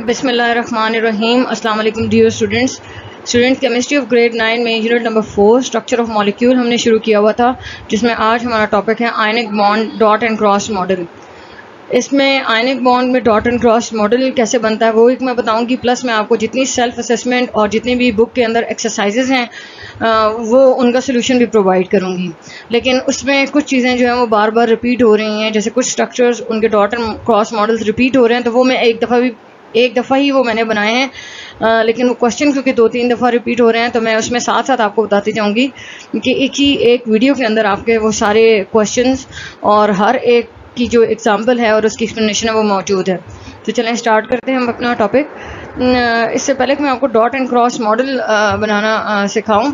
बिस्मिल्लाहिर्रहमानिर्रहीम। अस्सलाम वालेकुम dear students chemistry of grade 9 में unit number 4 structure of molecule हमने शुरू किया हुआ था, जिसमें आज हमारा टॉपिक है ionic bond dot and cross model. इसमें आयनिक बॉन्ड में डॉट एंड क्रॉस मॉडल कैसे बनता है वो एक मैं बताऊंगी, प्लस मैं आपको जितनी सेल्फ असेसमेंट और जितनी भी बुक के अंदर एक्सरसाइजेज हैं वो उनका सोल्यूशन भी प्रोवाइड करूंगी। लेकिन उसमें कुछ चीज़ें जो हैं वो बार बार रिपीट हो रही हैं, जैसे कुछ स्ट्रक्चर्स उनके dot and cross models repeat हो रहे हैं, तो वो मैं एक दफ़ा ही वो मैंने बनाए हैं, लेकिन वो क्वेश्चन क्योंकि 2-3 दफ़ा रिपीट हो रहे हैं तो मैं उसमें साथ साथ आपको बताती जाऊंगी कि एक वीडियो के अंदर आपके वो सारे क्वेश्चंस और हर एक की जो एग्जांपल है और उसकी एक्सप्लेनेशन है वो मौजूद है। तो चलें स्टार्ट करते हैं हम अपना टॉपिक। इससे पहले कि मैं आपको डॉट एंड क्रॉस मॉडल बनाना सिखाऊँ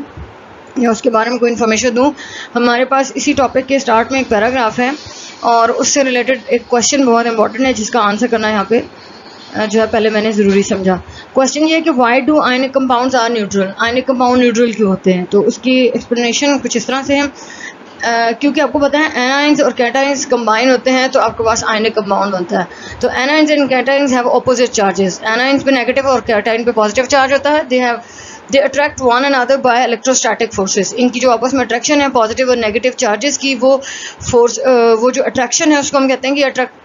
या उसके बारे में कोई इन्फॉर्मेशन दूँ, हमारे पास इसी टॉपिक के स्टार्ट में एक पैराग्राफ है और उससे रिलेटेड एक क्वेश्चन बहुत इंपॉर्टेंट है जिसका आंसर करना है यहाँ पे जो है पहले मैंने ज़रूरी समझा। क्वेश्चन ये है कि why do ionic compounds are neutral, ionic compound neutral क्यों होते हैं। तो उसकी एक्सप्लेनेशन कुछ इस तरह से है, क्योंकि आपको पता है एनाइंस और कैटाइंस कंबाइन होते हैं तो आपके पास आयनिक कंपाउंड बनता है। तो anions and cations have opposite charges, anions पे नेगेटिव और कैटाइन पे पॉजिटिव चार्ज होता है। They attract one another by electrostatic forces, इनकी जो आपस में अट्रैक्शन है पॉजिटिव और नेगेटिव चार्जेस की, वो फोर्स वो जो अट्रैक्शन है उसको हम कहते हैं कि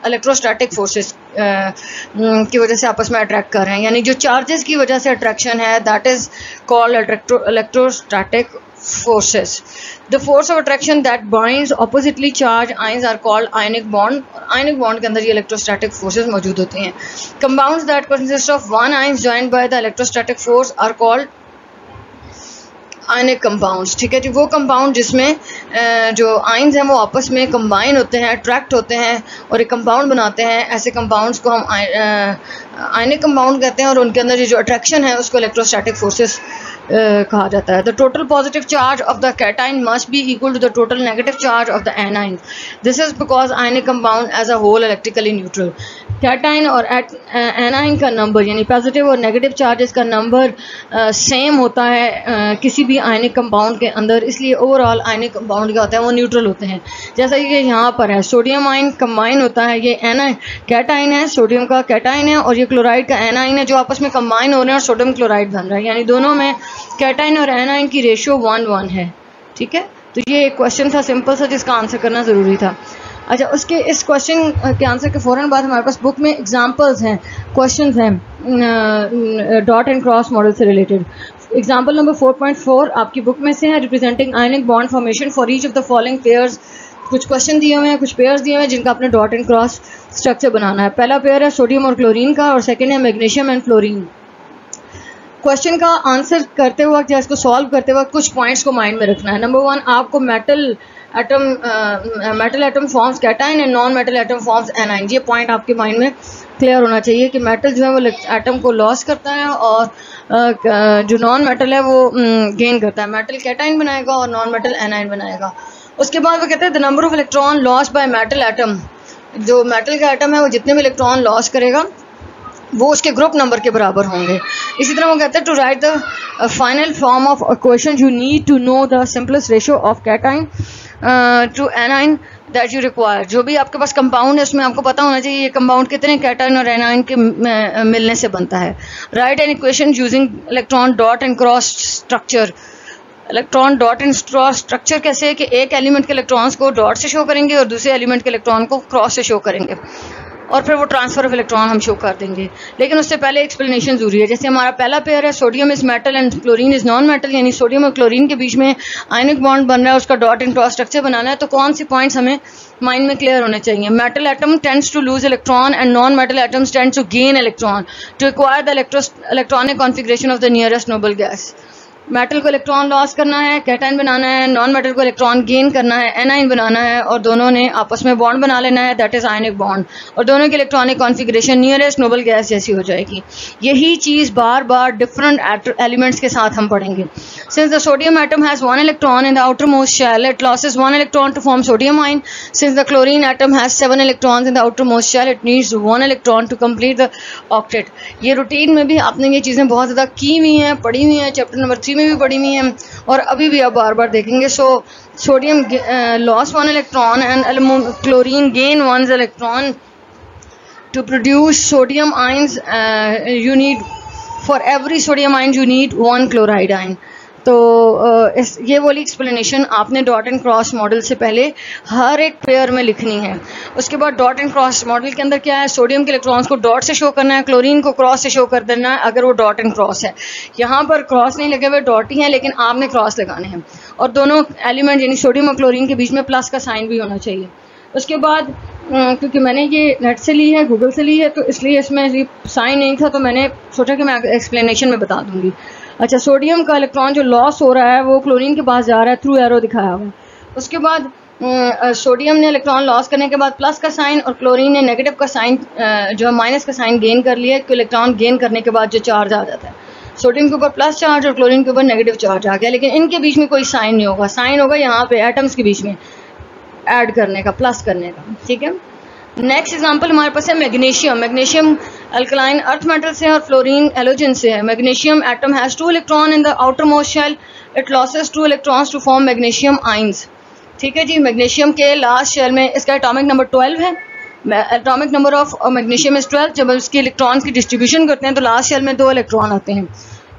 इलेक्ट्रोस्टैटिक फोर्सेस की वजह से आपस में अट्रैक्ट कर रहे हैं, यानी जो चार्जेस की वजह से अट्रैक्शन है that is called electrostatic forces. The force of attraction that binds oppositely charged ions are called ionic bond. Ionic bond के अंदर ये electrostatic forces मौजूद होती हैं। Compounds that consist of one ions joined by the electrostatic force are called ionic compounds. ठीक है जी, वो compound जिसमें जो आयन्स हैं वो आपस में कंबाइन होते हैं, अट्रैक्ट होते हैं और एक कंपाउंड बनाते हैं, ऐसे कंपाउंड्स को हम आयनिक कंपाउंड कहते हैं और उनके अंदर जो अट्रैक्शन है उसको इलेक्ट्रोस्टैटिक फोर्सेस कहा जाता है। The total positive charge of the cation must be equal to the total negative charge of the anion. This is because ionic compound as a whole electrically neutral. Cation और anion का number यानी positive और negative charges का number same होता है किसी भी ionic compound के अंदर, इसलिए ओवरऑल आयनिक कंपाउंड क्या होता है वो न्यूट्रल होते हैं। जैसा कि यहाँ पर है, सोडियम आयन कंबाइन होता है, ये एनाइन कैटाइन है, सोडियम का कैटाइन है, और ये क्लोराइड का एनाइन है जो आपस में कंबाइन हो रहे हैं और सोडियम क्लोराइड बन रहा है, यानी दोनों में कैटाइन और एनाइन की रेशियो 1:1 है। ठीक है, तो ये एक क्वेश्चन था सिंपल सा जिसका आंसर करना ज़रूरी था। अच्छा, उसके इस क्वेश्चन के आंसर के फ़ौरन बाद हमारे पास बुक में एग्जांपल्स हैं, क्वेश्चंस हैं डॉट एंड क्रॉस मॉडल से रिलेटेड। एग्जांपल नंबर 4.4 आपकी बुक में से है, representing ionic bond formation for each of the following pairs. कुछ क्वेश्चन दिए हुए हैं, कुछ पेयर्स दिए हुए हैं जिनका आपने डॉट एंड क्रॉस स्ट्रक्चर बनाना है। पहला पेयर है सोडियम और क्लोरीन का और सेकेंड है मैग्नीशियम एंड फ्लोरीन। क्वेश्चन का आंसर करते वक्त या इसको सॉल्व करते वक्त कुछ पॉइंट्स को माइंड में रखना है। नंबर 1, आपको metal atom forms cation and non metal atom forms A9. ये पॉइंट आपके माइंड में क्लियर होना चाहिए कि मेटल जो है वो एटम को लॉस करता है और जो नॉन मेटल है वो गेन करता है। मेटल कैटाइन बनाएगा और नॉन मेटल एनाइन बनाएगा। उसके बाद वो कहते हैं the number of electron loss by metal atom, जो मेटल का एटम है वो जितने भी इलेक्ट्रॉन लॉस करेगा वो उसके ग्रुप नंबर के बराबर होंगे। इसी तरह वो कहते हैं to write the final form of equation you need to know the simplest ratio of cation to anion that you require. जो भी आपके पास कंपाउंड है उसमें आपको पता होना चाहिए ये कंपाउंड कितने कैटाइन और एनाइन के मिलने से बनता है। Right an equation using electron dot and cross structure. Electron dot and cross structure कैसे है कि एक एलिमेंट के इलेक्ट्रॉन्स को डॉट से शो करेंगे और दूसरे एलिमेंट के इलेक्ट्रॉन को क्रॉस से शो करेंगे और फिर वो ट्रांसफर ऑफ इलेक्ट्रॉन हम शो कर देंगे। लेकिन उससे पहले एक्सप्लेनेशन जरूरी है। जैसे हमारा पहला पेयर है sodium is metal and chlorine is non metal, यानी सोडियम और क्लोरीन के बीच में आयनिक बॉन्ड बन रहा है, उसका डॉट एंड क्रॉस स्ट्रक्चर बनाना है, तो कौन सी पॉइंट्स हमें माइंड में क्लियर होने चाहिए। Metal atom tends to lose electron and non metal atoms tends to gain electron to acquire the electronic configuration of the nearest noble gas. Metal को इलेक्ट्रॉन लॉस करना है, कैटाइन बनाना है, non metal को electron gain करना है, A9 बनाना है, और दोनों ने आपस में बॉन्ड बना लेना है, दैट इज आयनिक बॉन्ड, और दोनों की electronic configuration nearest noble gas जैसी हो जाएगी। यही चीज़ बार बार डिफरेंट एलिमेंट्स के साथ हम पढ़ेंगे। Since the sodium atom has 1 electron in the outer most shell, it loses 1 electron to form sodium ion. Since the chlorine atom has 7 electrons in the outer most shell, it needs 1 electron to complete the octet. ये routine में भी आपने ये चीज़ें बहुत ज़्यादा की हुई हैं, पढ़ी हुई हैं, चैप्टर नंबर 3 में भी पढ़ी हुई हैं और अभी भी आप बार बार देखेंगे। So sodium loss 1 electron and chlorine gain 1 electron to produce sodium ions you need, for every sodium ion you need 1 chloride ion. तो ये वाली एक्सप्लेनेशन आपने डॉट एंड क्रॉस मॉडल से पहले हर एक पेयर में लिखनी है. उसके बाद डॉट एंड क्रॉस मॉडल के अंदर क्या है, सोडियम के इलेक्ट्रॉन्स को डॉट से शो करना है, क्लोरीन को क्रॉस से शो कर देना है अगर वो डॉट एंड क्रॉस है. यहाँ पर क्रॉस नहीं लगे हुए, डॉट ही हैं, लेकिन आपने क्रॉस लगाने हैं. और दोनों एलिमेंट यानी सोडियम और क्लोरीन के बीच में प्लस का साइन भी होना चाहिए. उसके बाद क्योंकि मैंने ये नेट से ली है, गूगल से ली है, तो इसलिए इसमें साइन नहीं था, तो मैंने सोचा कि मैं एक्सप्लेनेशन में बता दूंगी. अच्छा, सोडियम का इलेक्ट्रॉन जो लॉस हो रहा है वो क्लोरीन के पास जा रहा है, थ्रू एरो दिखाया हुआ. उसके बाद सोडियम ने इलेक्ट्रॉन लॉस करने के बाद प्लस का साइन और क्लोरीन ने नेगेटिव का साइन जो माइनस का साइन गेन कर लिया. इलेक्ट्रॉन गेन करने के बाद जो चार्ज आ जाता है, सोडियम के ऊपर प्लस चार्ज और क्लोरीन के ऊपर नेगेटिव चार्ज आ गया, लेकिन इनके बीच में कोई साइन नहीं होगा. साइन होगा यहाँ पे एटम्स के बीच में ऐड करने का, प्लस करने का. ठीक है. नेक्स्ट एग्जांपल हमारे पास है magnesium. Magnesium alkaline earth metal से है और फ्लोरीन एलोजन से है. Magnesium atom has 2 electron in the outer most shell. It loses 2 electrons to form magnesium ions. ठीक है जी. मैग्नीशियम के लास्ट शेल में इसका एटॉमिक नंबर 12 है. Atomic number of magnesium is 12. जब उसके इलेक्ट्रॉन्स की डिस्ट्रीब्यूशन करते हैं तो लास्ट शेल में 2 इलेक्ट्रॉन आते हैं.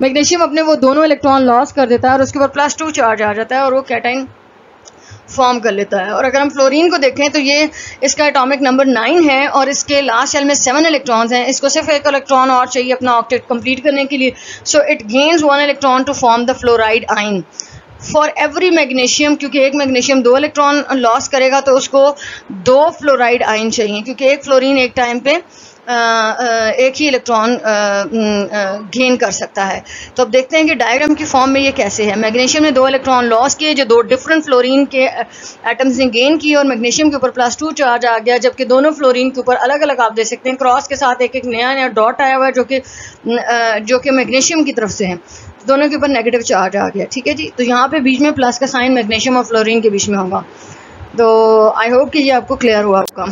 मैग्नीशियम अपने वो दोनों इलेक्ट्रॉन लॉस कर देता है और उसके बाद +2 चार्ज आ जाता है और वो कैटाइन फॉर्म कर लेता है. और अगर हम फ्लोरीन को देखें तो ये इसका एटॉमिक नंबर 9 है और इसके लास्ट शेल में 7 इलेक्ट्रॉन्स हैं. इसको सिर्फ एक इलेक्ट्रॉन और चाहिए अपना ऑक्टेट कंप्लीट करने के लिए. So it gains 1 electron to form the fluoride ion. For every magnesium, क्योंकि एक मैग्नीशियम 2 इलेक्ट्रॉन लॉस करेगा तो उसको 2 फ्लोराइड आइन चाहिए, क्योंकि एक फ्लोरीन एक टाइम पे एक ही इलेक्ट्रॉन गेन कर सकता है. तो अब देखते हैं कि डायग्राम की फॉर्म में ये कैसे है. मैग्नीशियम ने 2 इलेक्ट्रॉन लॉस किए जो 2 डिफरेंट फ्लोरीन के एटम्स ने गेन किए और मैग्नीशियम के ऊपर +2 चार्ज आ गया, जबकि दोनों फ्लोरीन के ऊपर अलग अलग आप देख सकते हैं क्रॉस के साथ एक एक नया डॉट आया हुआ है जो कि मैग्नीशियम की तरफ से है. दोनों के ऊपर नेगेटिव चार्ज आ गया. ठीक है जी. तो यहाँ पे बीच में प्लस का साइन मैग्नीशियम और फ्लोरीन के बीच में होगा. तो आई होप कि ये आपको क्लियर हुआ होगा.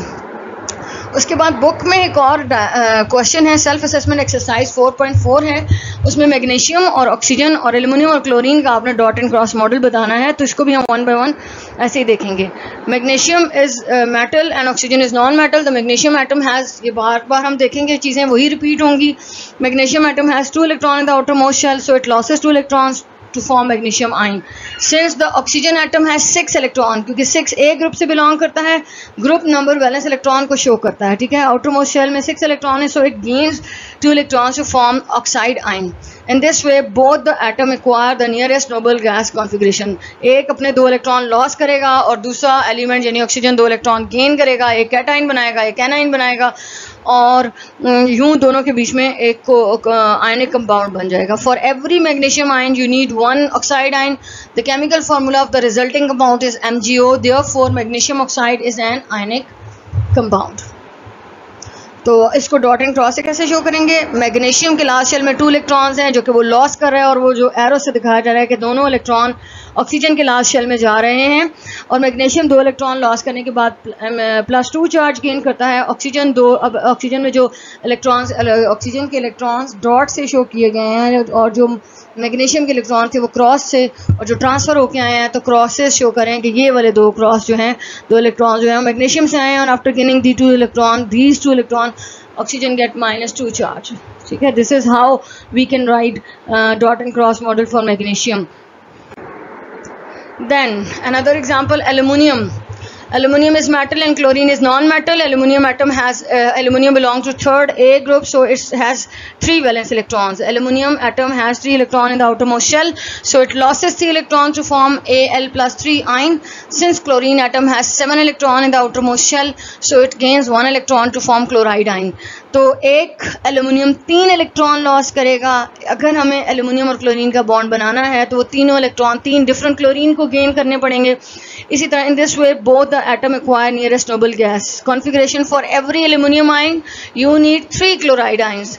उसके बाद बुक में एक और क्वेश्चन है, सेल्फ असेसमेंट एक्सरसाइज 4.4 है. उसमें मैग्नीशियम और ऑक्सीजन और एल्युमिनियम और क्लोरीन का आपने डॉट एंड क्रॉस मॉडल बताना है. तो इसको भी हम 1 by 1 ऐसे ही देखेंगे. Magnesium is metal and oxygen is non metal. The magnesium atom has, ये बार बार हम देखेंगे, चीज़ें वही रिपीट होंगी. Magnesium atom has 2 electron in the outer most shell, so it loses 2 electrons to form magnesium ion. Since the oxygen atom has 6 electron, क्योंकि 6 A group से बिलोंग करता है, ग्रुप नंबर वैलेंस इलेक्ट्रॉन को show करता है. ठीक है. Outer most shell में 6 इलेक्ट्रॉन है, so it gains 2 electrons to form oxide ion. In this way both the atom acquire the nearest noble gas configuration. एक अपने 2 इलेक्ट्रॉन लॉस करेगा और दूसरा एलिमेंट यानी ऑक्सीजन 2 इलेक्ट्रॉन गेन करेगा, एक कैटाइन बनाएगा, एक एनाइन बनाएगा और यूं दोनों के बीच में एक आयनिक कंपाउंड बन जाएगा. For every magnesium ion you need 1 oxide ion. The chemical formula of the resulting compound is MgO. Therefore magnesium oxide is an ionic compound. तो इसको डॉट एंड क्रॉस से कैसे शो करेंगे. मैग्नीशियम के last shell में 2 electrons हैं जो कि वो लॉस कर रहा है और वो जो एरो से दिखाया जा रहा है कि दोनों इलेक्ट्रॉन ऑक्सीजन के लास्ट शेल में जा रहे हैं. और मैग्नीशियम 2 इलेक्ट्रॉन लॉस करने के बाद +2 चार्ज गेन करता है. ऑक्सीजन 2, अब ऑक्सीजन में जो इलेक्ट्रॉन्स, ऑक्सीजन के इलेक्ट्रॉन्स डॉट से शो किए गए हैं और जो मैग्नीशियम के इलेक्ट्रॉन थे वो क्रॉस से, और जो ट्रांसफ़र होके आए हैं तो क्रॉस से शो करें कि ये वाले 2 क्रॉस जो हैं, 2 इलेक्ट्रॉन जो हैं मैग्नीशियम से आए हैं. और after gaining the 2 electron, these 2 electron oxygen get -2 charge. ठीक है. This is how we can write dot and cross model for magnesium. Then another example, aluminium. Aluminium is metal and chlorine is non-metal. Aluminium atom has aluminium belongs to 3rd A group, so it has 3 valence electrons. Aluminium atom has 3 electrons in the outermost shell, so it loses 3 electrons to form Al+3 ion. Since chlorine atom has 7 electrons in the outermost shell, so it gains 1 electron to form chloride ion. तो एक aluminium 3 electron loss करेगा. अगर हमें aluminium और chlorine का bond बनाना है तो वो तीनों इलेक्ट्रॉन 3 डिफरेंट क्लोरीन को गेन करने पड़ेंगे. इसी तरह in this way both the atom acquire nearest noble gas configuration. For every aluminium ion you need 3 chloride ions.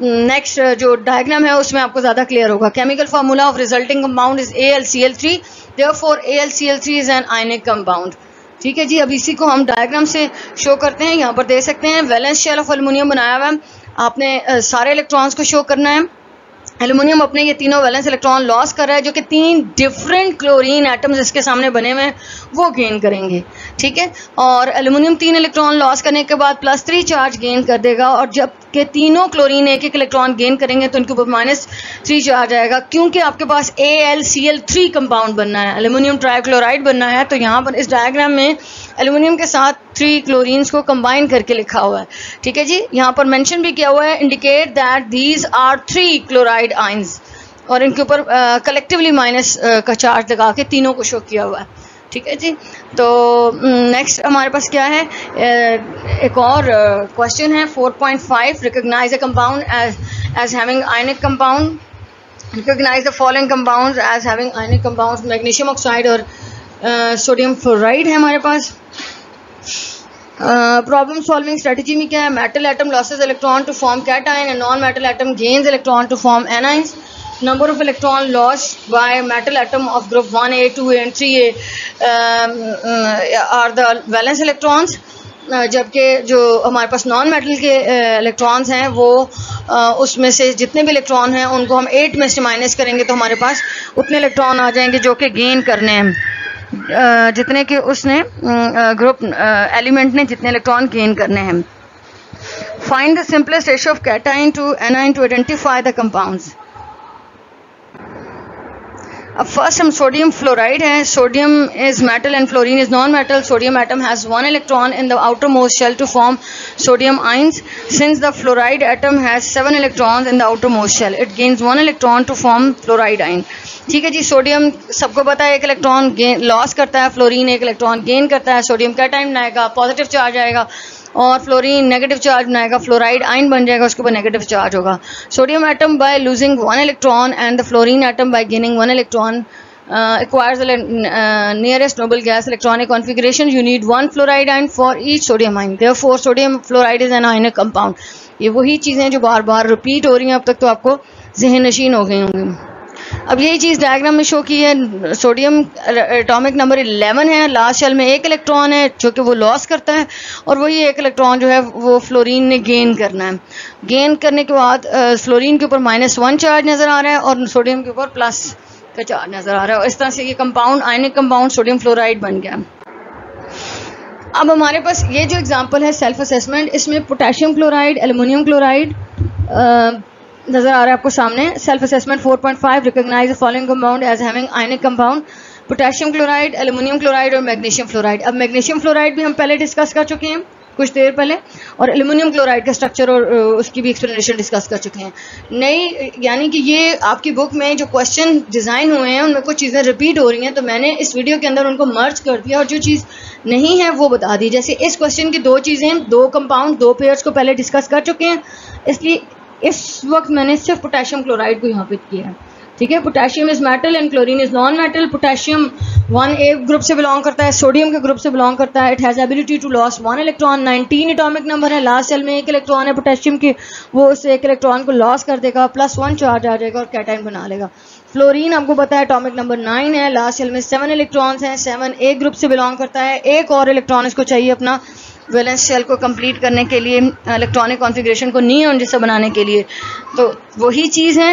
Next जो डायग्राम है उसमें आपको ज़्यादा क्लियर होगा. Chemical formula of resulting compound is AlCl3. Therefore AlCl3 is an ionic compound. ठीक है जी. अब इसी को हम डायग्राम से शो करते हैं. यहाँ पर देख सकते हैं वैलेंस शेल ऑफ एल्युमिनियम बनाया हुआ है. आपने सारे इलेक्ट्रॉन्स को शो करना है. एल्युमिनियम अपने ये तीनों वैलेंस इलेक्ट्रॉन लॉस कर रहा है जो कि 3 डिफरेंट क्लोरीन एटम्स इसके सामने बने हुए हैं वो गेन करेंगे. ठीक है। और एल्यूमिनियम 3 इलेक्ट्रॉन लॉस करने के बाद +3 चार्ज गेन कर देगा, और जब के तीनों क्लोरीन 1-1 इलेक्ट्रॉन गेन करेंगे तो इनके ऊपर -3 चार्ज आएगा, क्योंकि आपके पास AlCl3 कंपाउंड बनना है, एल्यूमिनियम ट्राइक्लोराइड बनना है। तो यहाँ पर इस डायग्राम में एल्यूमिनियम के साथ 3 क्लोरीन्स को कंबाइन करके लिखा हुआ है, ठीक है जी। यहाँ पर मेंशन भी किया हुआ है, indicate that these are 3 chloride ions, और इनके ऊपर कलेक्टिवली माइनस का चार्ज लगा के तीनों को शो किया हुआ है, ठीक है जी। तो नेक्स्ट हमारे पास क्या है, एक और क्वेश्चन है 4.5, recognize a compound as having ionic compound, recognize the following compounds as having ionic compounds. Magnesium oxide और सोडियम फ्लोराइड है हमारे पास। प्रॉब्लम सॉल्विंग स्ट्रेटजी में क्या है, metal atom loses electron to form cation and non metal atom gains electron to form anions. Number of electron lost by metal atom of group 1a, 2a and 3a are the valence electrons, जबकि जो हमारे पास non metal के electrons हैं वो उसमें से जितने भी इलेक्ट्रॉन हैं उनको हम 8 में से माइनस करेंगे तो हमारे पास उतने इलेक्ट्रॉन आ जाएंगे जो कि गेन करने हैं, जितने के उसने ग्रुप एलिमेंट ने जितने इलेक्ट्रॉन गेन करने हैं। Find the simplest ratio of cation to anion to identify the compounds. अब फर्स्ट हम सोडियम फ्लोराइड है, sodium is metal and fluorine is non metal. Sodium atom has 1 electron in the outer most shell to form sodium ions, since the fluoride atom has 7 electrons in the outer most shell, it gains 1 electron to form fluoride ion, ठीक है जी। Sodium सबको पता है 1 electron loss करता है, fluorine 1 electron gain करता है, sodium cation बनाएगा, पॉजिटिव चार्ज आएगा, और फ्लोरीन नेगेटिव चार्ज बनाएगा, फ्लोराइड आइन बन जाएगा, उसके ऊपर नेगेटिव चार्ज होगा। Sodium atom by losing 1 electron and the fluorine atom by gaining 1 electron acquires the nearest noble gas electronic configuration. You need 1 fluoride ion for each sodium ion. Therefore, sodium fluoride is an ionic compound. ये वही चीज़ें जो बार बार repeat हो रही हैं अब तक तो आपको जहन नशीन हो गई होंगी। अब यही चीज़ डायग्राम में शो की है। सोडियम एटॉमिक नंबर 11 है, लास्ट शेल में 1 इलेक्ट्रॉन है जो कि वो लॉस करता है, और वही 1 इलेक्ट्रॉन जो है वो फ्लोरीन ने गेन करना है। गेन करने के बाद फ्लोरीन के ऊपर -1 चार्ज नज़र आ रहा है और सोडियम के ऊपर प्लस का चार्ज नज़र आ रहा है, और इस तरह से ये compound ionic compound sodium fluoride बन गया। अब हमारे पास ये जो एग्जांपल है सेल्फ असेसमेंट, इसमें पोटेशियम क्लोराइड, एल्युमिनियम क्लोराइड नज़र आ रहा है आपको सामने। Self assessment 4.5, recognize the following compound as having ionic compound, potassium chloride, aluminium chloride और मैग्नीशियम फ्लोराइड। अब मैग्नीशियम फ्लोराइड भी हम पहले डिस्कस कर चुके हैं कुछ देर पहले, और एल्युमिनियम क्लोराइड का स्ट्रक्चर और उसकी भी एक्सप्लेनेशन डिस्कस कर चुके हैं। नई यानी कि ये आपकी बुक में जो क्वेश्चन डिज़ाइन हुए हैं उनमें कुछ चीज़ें रिपीट हो रही हैं, तो मैंने इस वीडियो के अंदर उनको मर्ज कर दिया और जो चीज़ नहीं है वो बता दी। जैसे इस क्वेश्चन की 2 चीज़ें, 2 कंपाउंड, 2 पेयर्स को पहले डिस्कस कर चुके हैं, इसलिए इस वक्त मैंने सिर्फ पोटेशियम क्लोराइड को यहाँ पे किया है, ठीक है। Potassium is metal and chlorine is non metal. Potassium 1A group से बिलोंग करता है, सोडियम के ग्रुप से बिलोंग करता है। It has ability to loss 1 electron, 19 atomic number है, लास्ट सेल में 1 इलेक्ट्रॉन है पोटेशियम की, वो उस 1 इलेक्ट्रॉन को लॉस कर देगा, +1 चार्ज आ जाएगा और कैटाइन बना लेगा। फ्लोरीन आपको पता है एटॉमिक नंबर 9 है, लास्ट सेल में 7 इलेक्ट्रॉन्स हैं, 7A ग्रुप से बिलोंग करता है। एक और इलेक्ट्रॉन इसको चाहिए अपना वैलेंस शेल को कंप्लीट करने के लिए, इलेक्ट्रॉनिक कॉन्फ़िगरेशन को नियॉन जैसा बनाने के लिए, तो वही चीज़ है।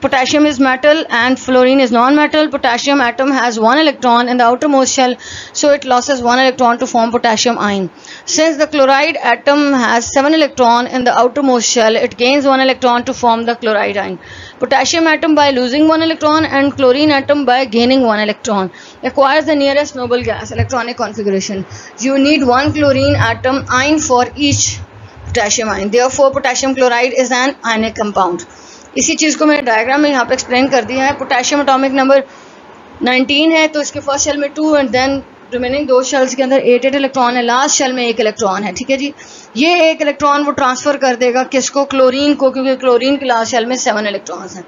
Potassium is metal and fluorine is non-metal. Potassium atom has 1 electron in the outermost shell, so it loses 1 electron to form potassium ion. Since the chloride atom has 7 electron in the outermost shell, it gains 1 electron to form the chloride ion. Potassium atom by losing 1 electron and chlorine atom by gaining 1 electron acquires the nearest noble gas electronic configuration. You need 1 chlorine atom ion for each potassium ion. Therefore, potassium chloride is an ionic compound. इसी चीज़ को मैंने diagram में यहाँ पे explain कर दिया है। Potassium atomic number 19 है, तो इसके फर्स्ट शेल में 2 एंड देन रिमेनिंग 2 शेल्स के अंदर 8 इलेक्ट्रॉन है, लास्ट शेल में 1 इलेक्ट्रॉन है, ठीक है जी। ये 1 इलेक्ट्रॉन वो ट्रांसफ़र कर देगा किसको, क्लोरीन को, क्योंकि क्लोरीन के लास्ट शेल में 7 इलेक्ट्रॉन्स हैं।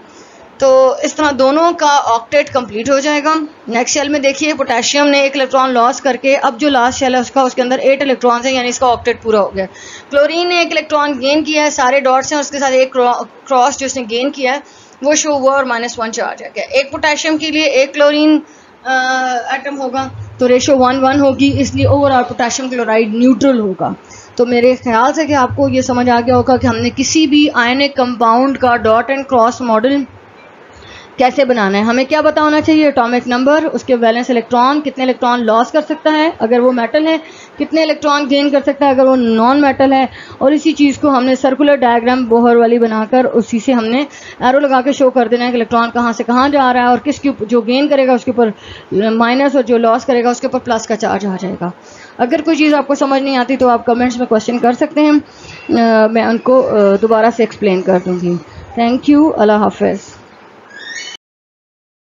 तो इस तरह दोनों का ऑक्टेट कंप्लीट हो जाएगा। नेक्स्ट शेल में देखिए पोटेशियम ने 1 इलेक्ट्रॉन लॉस करके अब जो लास्ट शेल है उसके अंदर 8 इलेक्ट्रॉन्स हैं, यानी इसका ऑक्टेट पूरा हो गया। क्लोरीन ने 1 इलेक्ट्रॉन गेन किया है, सारे डॉट्स हैं, उसके साथ एक क्रॉस जो उसने गेन किया है वो शो हुआ और -1 चार्ज है। एक पोटेशियम के लिए 1 क्लोरीन एटम होगा तो रेशो 1:1 होगी, इसलिए ओवरऑल पोटेशियम क्लोराइड न्यूट्रल होगा। तो मेरे ख्याल से कि आपको ये समझ आ गया होगा कि हमने किसी भी आयनिक कंपाउंड का डॉट एंड क्रॉस मॉडल कैसे बनाना है, हमें क्या पता होना चाहिए, एटॉमिक नंबर, उसके वैलेंस इलेक्ट्रॉन, कितने इलेक्ट्रॉन लॉस कर सकता है अगर वो मेटल है, कितने इलेक्ट्रॉन गेन कर सकता है अगर वो नॉन मेटल है। और इसी चीज़ को हमने सर्कुलर डायग्राम बोहर वाली बनाकर उसी से हमने एरो लगा के शो कर देना है कि इलेक्ट्रॉन कहाँ से कहाँ जा रहा है और किसके जो गेन करेगा उसके ऊपर माइनस और जो लॉस करेगा उसके ऊपर प्लस का चार्ज आ जाएगा। अगर कोई चीज़ आपको समझ नहीं आती तो आप कमेंट्स में क्वेश्चन कर सकते हैं, मैं उनको दोबारा से एक्सप्लेन कर दूँगी। थैंक यू, अल्लाह हाफ़िज़।